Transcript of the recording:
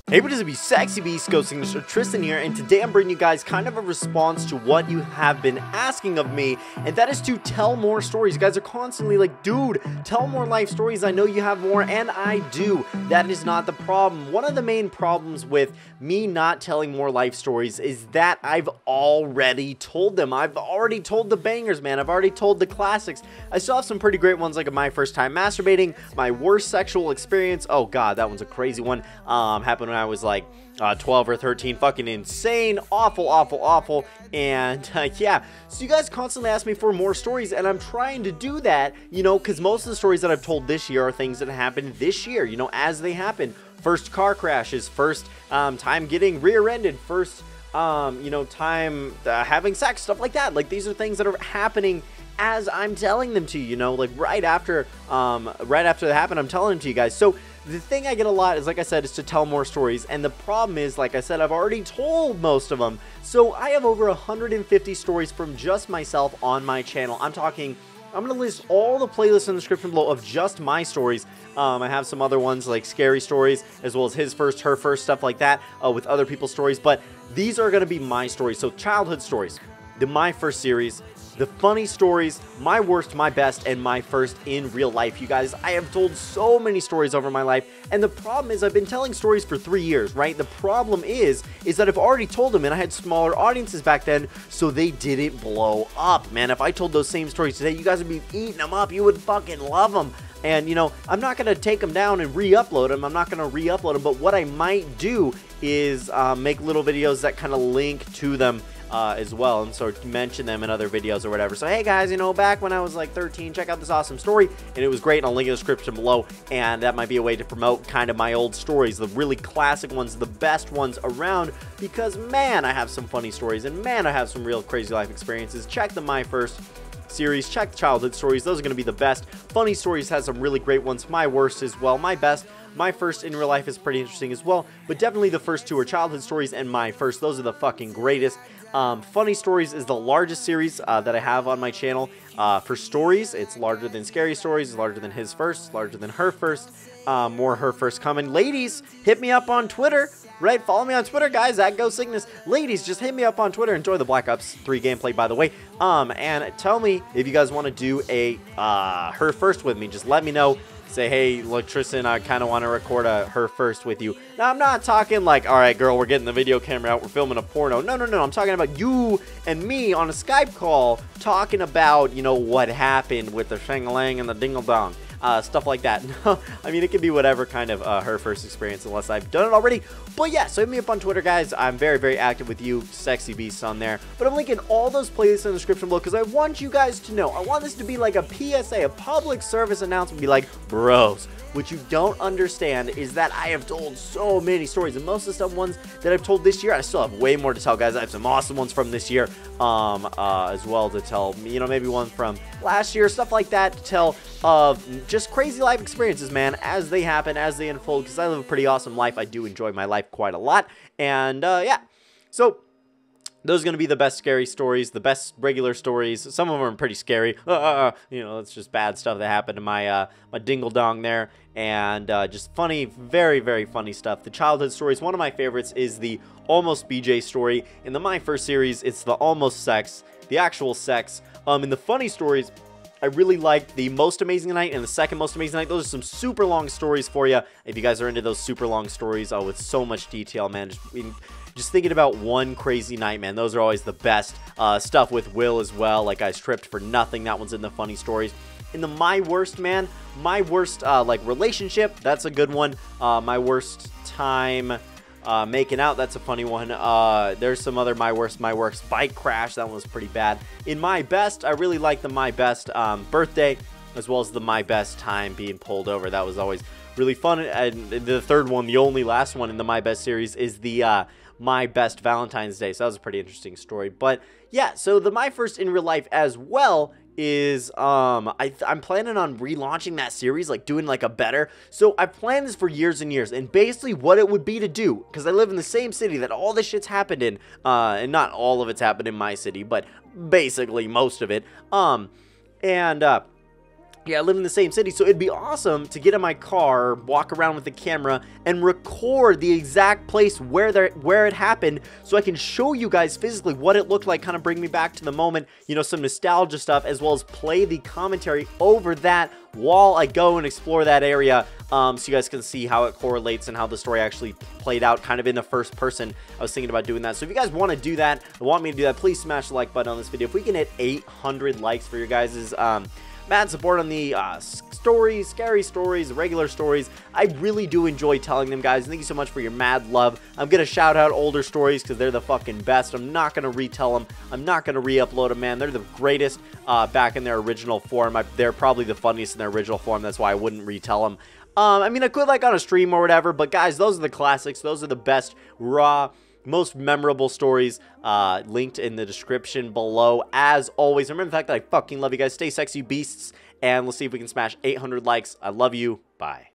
Hey, what does it be? Sexy Beast, GhostSickness, Tristan here, and today I'm bringing you guys kind of a response to what you have been asking of me, and that is to tell more stories. You guys are constantly like, dude, tell more life stories. I know you have more, and I do. That is not the problem. One of the main problems with me not telling more life stories is that I've already told them. I've already told the bangers, man. I've already told the classics. I still have some pretty great ones, like my first time masturbating, my worst sexual experience. Oh god, that one's a crazy one. Happened when I was like 12 or 13, fucking insane, awful, and yeah, so you guys constantly ask me for more stories, and I'm trying to do that, you know, because most of the stories that I've told this year are things that happened this year, you know, as they happen. First car crashes, first time getting rear-ended, first you know, time having sex, stuff like that. Like, these are things that are happening as I'm telling them to you, you know, like right after they happen, I'm telling them to you guys. So the thing I get a lot is, like I said, is to tell more stories, and the problem is, like I said, I've already told most of them. So I have over 150 stories from just myself on my channel. I'm going to list all the playlists in the description below of just my stories. I have some other ones like scary stories, as well as his first, her first, stuff like that, with other people's stories, but these are going to be my stories. So childhood stories, the My First series, the funny stories, my worst, my best, and my first in real life. You guys, I have told so many stories over my life, and the problem is I've been telling stories for 3 years, right? The problem is that I've already told them, and I had smaller audiences back then, so they didn't blow up, man. If I told those same stories today, you guys would be eating them up. You would fucking love them. And, you know, I'm not going to take them down and re-upload them. I'm not going to re-upload them, but what I might do is make little videos that kind of link to them as well, and sort of mention them in other videos or whatever. So hey guys, you know, back when I was like 13, check out this awesome story, and it was great, and I'll link in the description below, and that might be a way to promote kind of my old stories, the really classic ones, the best ones around, because man, I have some funny stories, and man, I have some real crazy life experiences. Check the My First series, check the childhood stories, those are going to be the best. Funny stories has some really great ones, my worst as well, my best. My first in real life is pretty interesting as well, but definitely the first two are childhood stories and my first. Those are the fucking greatest. Funny stories is the largest series that I have on my channel. For stories, it's larger than scary stories, it's larger than his first, it's larger than her first. More her first coming. Ladies, hit me up on Twitter, right? Follow me on Twitter, guys, at GhostSickness. Ladies, just hit me up on Twitter. Enjoy the Black Ops 3 gameplay, by the way. And tell me if you guys want to do a her first with me. Just let me know. Say, hey, look, Tristan, I kind of want to record a her first with you. Now, I'm not talking like, all right, girl, we're getting the video camera out, we're filming a porno. No. I'm talking about you and me on a Skype call talking about, you know, what happened with the shang-a-lang and the dingle-dong. Stuff like that. I mean, it could be whatever kind of her first experience, unless I've done it already. But yeah, so hit me up on Twitter, guys. I'm very active with you, Sexy Beasts, on there. But I'm linking all those playlists in the description below, because I want you guys to know. I want this to be like a PSA, a public service announcement. Be like, bros, what you don't understand is that I have told so many stories, and most of the stuff ones that I've told this year, I still have way more to tell, guys. I have some awesome ones from this year as well to tell. You know, maybe one from last year, stuff like that, to tell of just crazy life experiences, man, as they happen, as they unfold, because I live a pretty awesome life. I do enjoy my life quite a lot, and yeah, so those are going to be the best scary stories, the best regular stories. Some of them are pretty scary. You know, it's just bad stuff that happened to my my dingle-dong there, and just funny, very funny stuff. The childhood stories, one of my favorites is the Almost BJ story. In the My First series, it's the almost sex, the actual sex. In the funny stories, I really like the Most Amazing Night and the Second Most Amazing Night. Those are some super long stories for you. If you guys are into those super long stories, with so much detail, man, just thinking about one crazy night, man, those are always the best. Stuff with Will as well, like I stripped for nothing. That one's in the funny stories. In the My Worst, man, my worst like relationship, that's a good one. My worst time making out, that's a funny one. There's some other my worst bike crash, that one was pretty bad. In My Best, I really like the My Best birthday, as well as the My Best time being pulled over. That was always really fun. And the third one, the only last one in the My Best series, is the My Best Valentine's Day. So that was a pretty interesting story. But yeah, so the My First in real life as well is I'm planning on relaunching that series, like doing like a better. So I've planned this for years and years, and basically what it would be to do, because I live in the same city that all this shit's happened in, and not all of it's happened in my city, but basically most of it. Yeah, I live in the same city, so it'd be awesome to get in my car, walk around with the camera, and record the exact place where it happened, so I can show you guys physically what it looked like, kind of bring me back to the moment, you know, some nostalgia stuff, as well as play the commentary over that while I go and explore that area, so you guys can see how it correlates and how the story actually played out kind of in the first person. I was thinking about doing that. So if you guys want to do that, want me to do that, please smash the like button on this video. If we can hit 800 likes for your guys' mad support on the stories, scary stories, regular stories. I really do enjoy telling them, guys. Thank you so much for your mad love. I'm gonna shout out older stories because they're the fucking best. I'm not gonna retell them. I'm not gonna re-upload them, man. They're the greatest back in their original form. They're probably the funniest in their original form. That's why I wouldn't retell them. I mean, I could like on a stream or whatever, but guys, those are the classics. Those are the best raw, most memorable stories, linked in the description below. As always, remember the fact that I fucking love you guys. Stay sexy, beasts, and let's see if we can smash 800 likes. I love you. Bye.